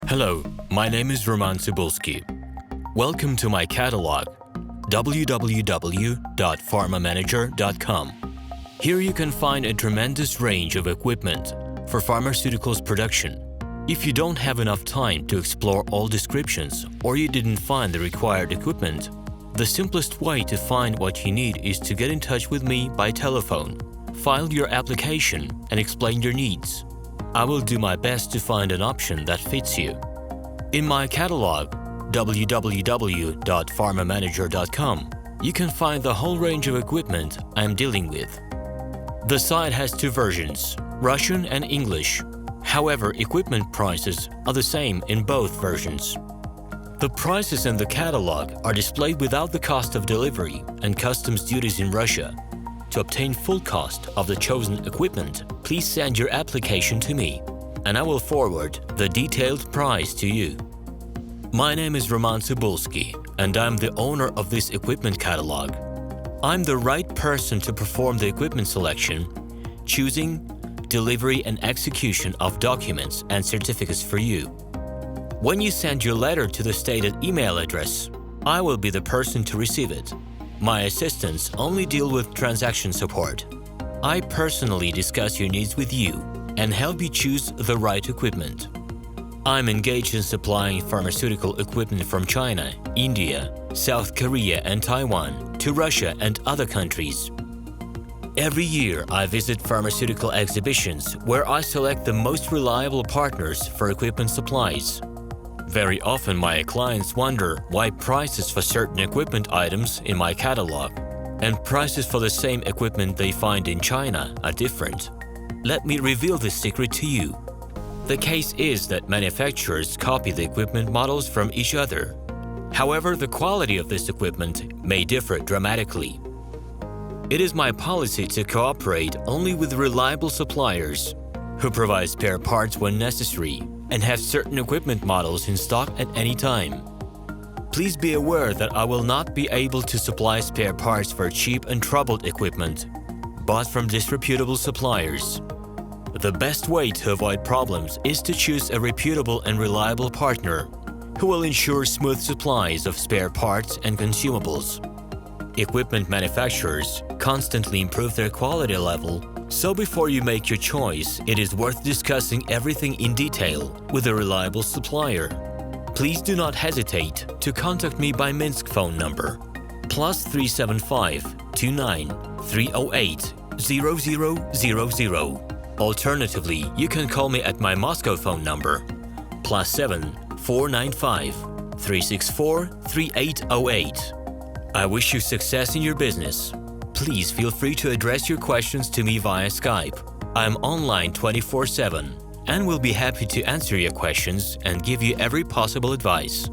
Hello, my name is RomanTsibulsky. Welcome to my catalog, www.pharmamanager.com. Here you can find a tremendous range of equipment for pharmaceuticals production. If you don't have enough time to explore all descriptions or you didn't find the required equipment, the simplest way to find what you need is to get in touch with me by telephone, file your application, and explain your needs. I will do my best to find an option that fits you. In my catalog, www.pharmamanager.com, you can find the whole range of equipment I am dealing with. The site has two versions, Russian and English. However, equipment prices are the same in both versions. The prices in the catalog are displayed without the cost of delivery and customs duties in Russia. To obtain full cost of the chosen equipment, please send your application to me, and I will forward the detailed price to you. My name is RomanTsibulsky, and I'm the owner of this equipment catalog. I'm the right person to perform the equipment selection, choosing, delivery and execution of documents and certificates for you. When you send your letter to the stated email address, I will be the person to receive it. My assistants only deal with transaction support. I personally discuss your needs with you and help you choose the right equipment. I'm engaged in supplying pharmaceutical equipment from China, India, South Korea and Taiwan to Russia and other countries. Every year, I visit pharmaceutical exhibitions where I select the most reliable partners for equipment supplies. Very often, my clients wonder why prices for certain equipment items in my catalog and prices for the same equipment they find in China are different. Let me reveal this secret to you. The case is that manufacturers copy the equipment models from each other. However, the quality of this equipment may differ dramatically. It is my policy to cooperate only with reliable suppliers who provide spare parts when necessary and have certain equipment models in stock at any time. Please be aware that I will not be able to supply spare parts for cheap and troubled equipment bought from disreputable suppliers. The best way to avoid problems is to choose a reputable and reliable partner who will ensure smooth supplies of spare parts and consumables. Equipment manufacturers constantly improve their quality level, so before you make your choice, it is worth discussing everything in detail with a reliable supplier. Please do not hesitate to contact me by Minsk phone number +375 29 308 0000. Alternatively, you can call me at my Moscow phone number +7 495 364 3808. I wish you success in your business. Please feel free to address your questions to me via Skype. I'm online 24/7 and will be happy to answer your questions and give you every possible advice.